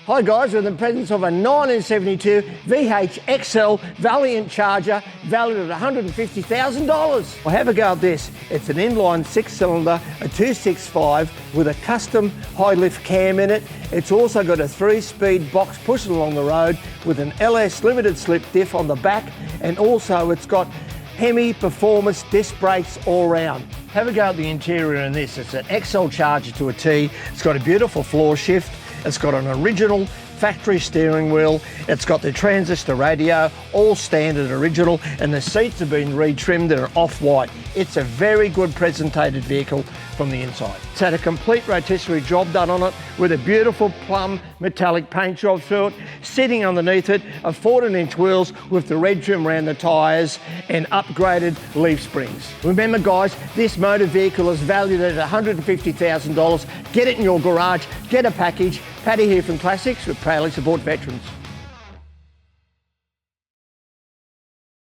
Hi guys, we're in the presence of a 1972 VH XL Valiant Charger valued at $150,000. Well, have a go at this. It's an inline 6-cylinder, a 265 with a custom high lift cam in it. It's also got a 3-speed box pushing along the road with an LS limited slip diff on the back, and also it's got Hemi Performance disc brakes all round. Have a go at the interior in this. It's an XL Charger to a T. It's got a beautiful floor shift. It's got an original factory steering wheel. It's got the transistor radio, all standard original, and the seats have been retrimmed and are off-white. It's a very good presentated vehicle from the inside. It's had a complete rotisserie job done on it with a beautiful plum metallic paint job through it. Sitting underneath it are 14-inch wheels with the red trim around the tyres and upgraded leaf springs. Remember guys, this motor vehicle is valued at $150,000. Get it in your garage, get a package. Paddy here from Classics, we proudly support veterans.